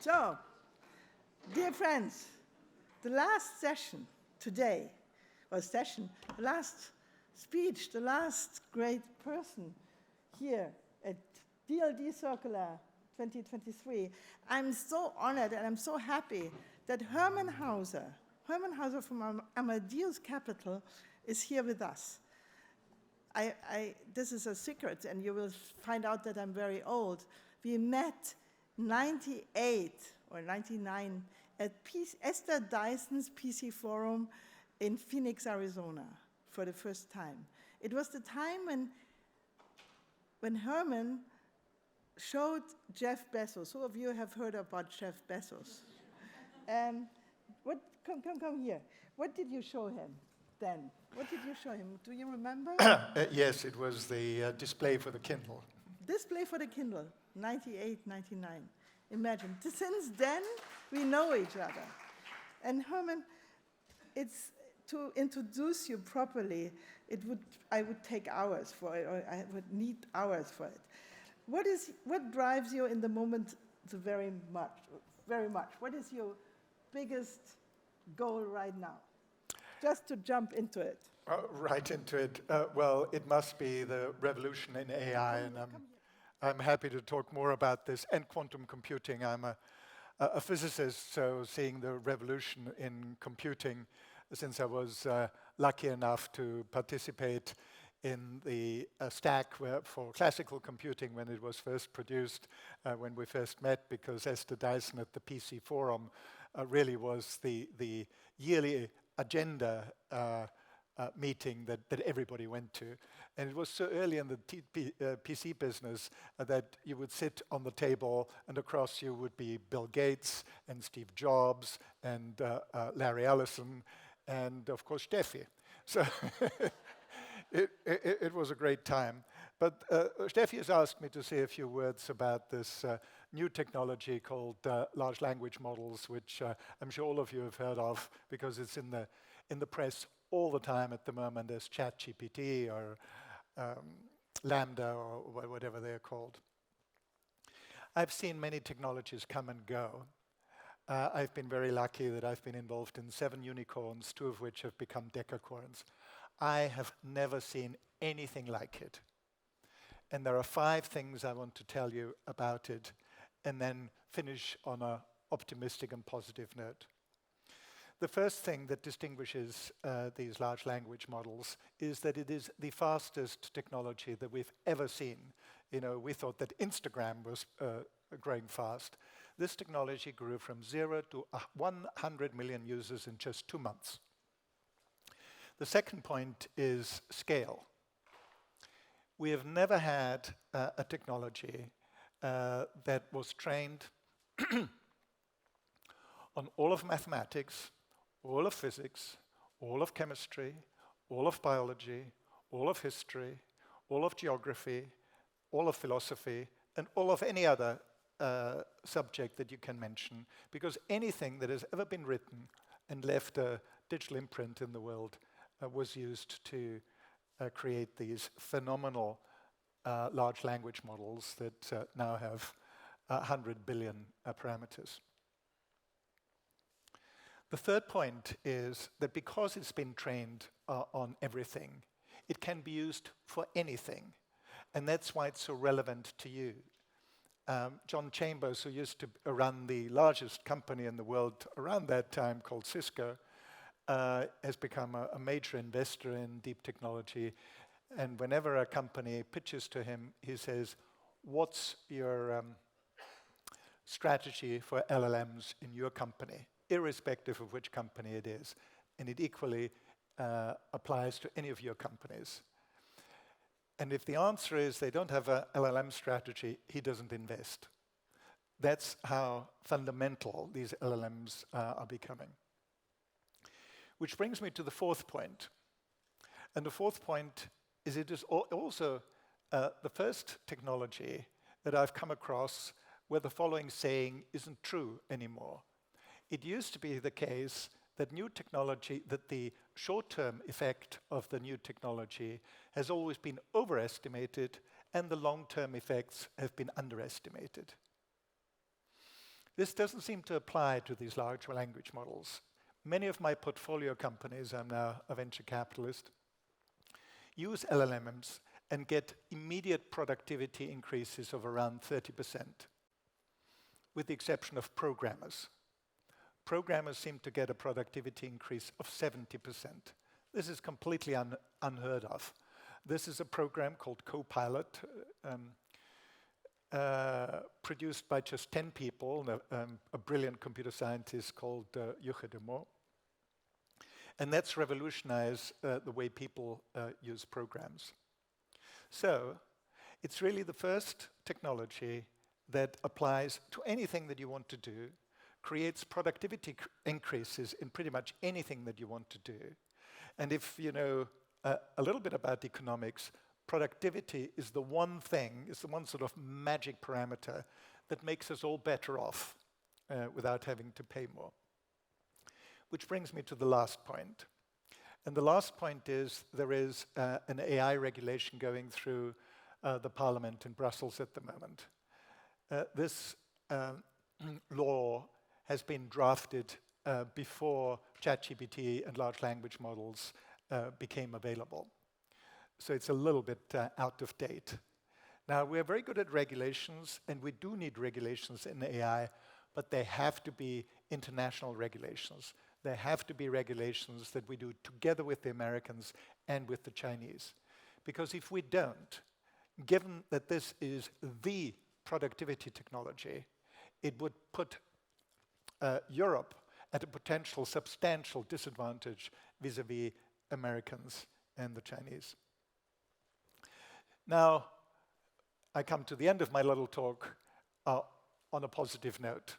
So, dear friends, the last session today, the last speech, the last great person here at DLD Circular 2023, I'm so honored and I'm so happy that Hermann Hauser from Amadeus Capital is here with us. This is a secret, and you will find out that I'm very old. We met 98 or 99 at Esther Dyson's PC Forum in Phoenix, Arizona, for the first time. It was the time when Hermann showed Jeff Bezos. Who of you have heard about Jeff Bezos? Come here. What did you show him then? What did you show him? Do you remember? Yes, it was the display for the Kindle. Display for the Kindle, 98, 99. Imagine. Since then, we know each other. And Hermann, it's to introduce you properly, I would take hours for it, or I would need hours for it. What drives you in the moment very much? What is your biggest goal right now? Just to jump into it. Right into it. Well, it must be the revolution in AI, and I'm happy to talk more about this, and quantum computing. I'm a physicist, so seeing the revolution in computing, since I was lucky enough to participate in the stack for classical computing when it was first produced, when we first met, because Esther Dyson at the PC Forum really was the yearly agenda meeting that everybody went to. And it was so early in the PC business that you would sit on the table and across you would be Bill Gates and Steve Jobs and Larry Ellison and, of course, Steffi. So it was a great time. But Steffi has asked me to say a few words about this new technology called large language models, which I'm sure all of you have heard of because it's in the press all the time at the moment as ChatGPT or Lambda or whatever they're called. I've seen many technologies come and go. I've been very lucky that I've been involved in 7 unicorns, 2 of which have become decacorns. I have never seen anything like it. And there are 5 things I want to tell you about it, and then finish on an optimistic and positive note. The first thing that distinguishes these large language models is that it is the fastest technology that we've ever seen. You know, we thought that Instagram was growing fast. This technology grew from 0 to 100 million users in just 2 months. The second point is scale. We have never had a technology that was trained on all of mathematics, all of physics, all of chemistry, all of biology, all of history, all of geography, all of philosophy, and all of any other subject that you can mention, because anything that has ever been written and left a digital imprint in the world was used to create these phenomenal large language models that now have 100 billion parameters. The third point is that because it's been trained on everything, it can be used for anything. And that's why it's so relevant to you. John Chambers, who used to run the largest company in the world around that time called Cisco, has become a major investor in deep technology. And whenever a company pitches to him, he says, "What's your strategy for LLMs in your company?" irrespective of which company it is. And it equally applies to any of your companies. And if the answer is they don't have a LLM strategy, he doesn't invest. That's how fundamental these LLMs are becoming. Which brings me to the fourth point. And the fourth point is it is also the first technology that I've come across where the following saying isn't true anymore. It used to be the case that the short-term effect of the new technology has always been overestimated and the long-term effects have been underestimated. This doesn't seem to apply to these large language models. Many of my portfolio companies, I'm now a venture capitalist, use LLMs and get immediate productivity increases of around 30%, with the exception of programmers. Programmers seem to get a productivity increase of 70%. This is completely unheard of. This is a program called Copilot, produced by just 10 people, a brilliant computer scientist called Juche de Mo. And that's revolutionized the way people use programs. So it's really the first technology that applies to anything that you want to do, creates productivity increases in pretty much anything that you want to do. And if you know a little bit about economics, productivity is the one thing, is the one sort of magic parameter that makes us all better off without having to pay more. Which brings me to the last point. And the last point is there is an AI regulation going through the parliament in Brussels at the moment. This law has been drafted before ChatGPT and large language models became available. So it's a little bit out of date. Now, we're very good at regulations, and we do need regulations in AI, but they have to be international regulations. There have to be regulations that we do together with the Americans and with the Chinese. Because if we don't, given that this is the productivity technology, it would put Europe at a potential substantial disadvantage vis-à-vis Americans and the Chinese. Now, I come to the end of my little talk on a positive note.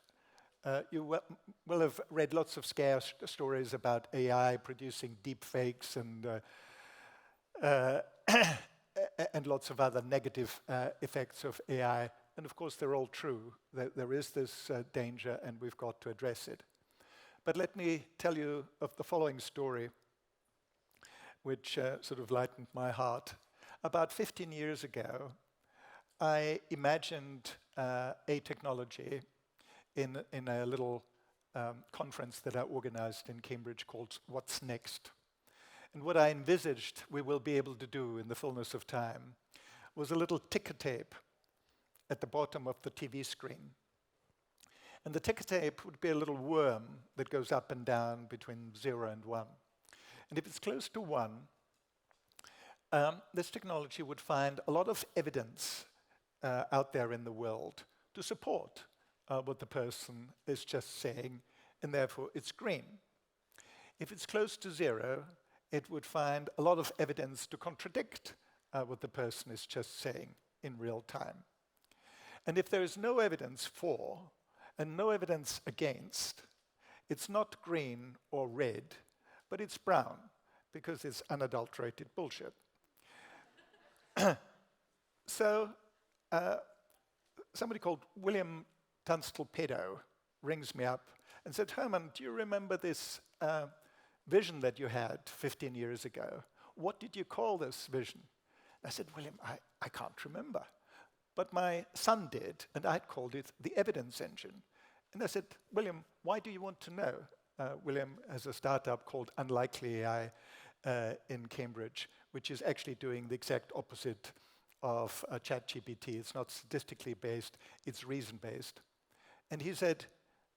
You will have read lots of scare stories about AI producing deep fakes and lots of other negative effects of AI. And of course, they're all true. There is this danger, and we've got to address it. But let me tell you of the following story, which sort of lightened my heart. About 15 years ago, I imagined a technology in a little conference that I organized in Cambridge called What's Next. And what I envisaged we will be able to do in the fullness of time was a little ticker tape at the bottom of the TV screen. And the ticker tape would be a little worm that goes up and down between 0 and 1. And if it's close to 1, this technology would find a lot of evidence out there in the world to support what the person is just saying, and therefore it's green. If it's close to 0, it would find a lot of evidence to contradict what the person is just saying in real time. And if there is no evidence for and no evidence against, it's not green or red, but it's brown, because it's unadulterated bullshit. So somebody called William Tunstall-Pedo rings me up and said, Hermann, do you remember this vision that you had 15 years ago? What did you call this vision? I said, William, I can't remember. But my son did, and I'd called it the evidence engine. And I said, William, why do you want to know? William has a startup called Unlikely AI in Cambridge, which is actually doing the exact opposite of ChatGPT. It's not statistically based, it's reason-based. And he said,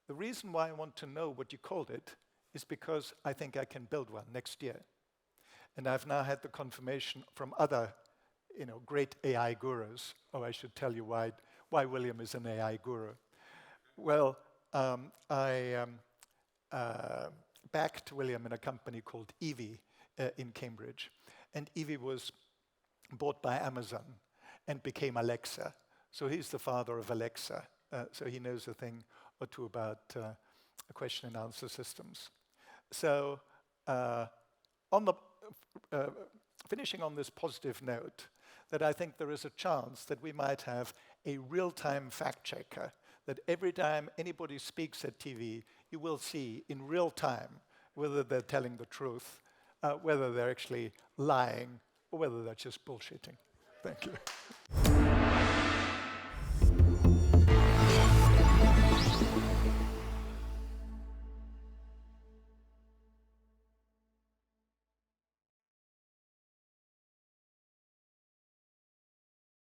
the reason why I want to know what you called it is because I think I can build one next year. And I've now had the confirmation from other great AI gurus. Oh, I should tell you why William is an AI guru. Well, I backed William in a company called Evie in Cambridge. And Evie was bought by Amazon and became Alexa. So he's the father of Alexa. So he knows a thing or two about question and answer systems. So finishing on this positive note, that I think there is a chance that we might have a real-time fact checker, that every time anybody speaks at TV, you will see in real time whether they're telling the truth, whether they're actually lying, or whether they're just bullshitting. Thank you.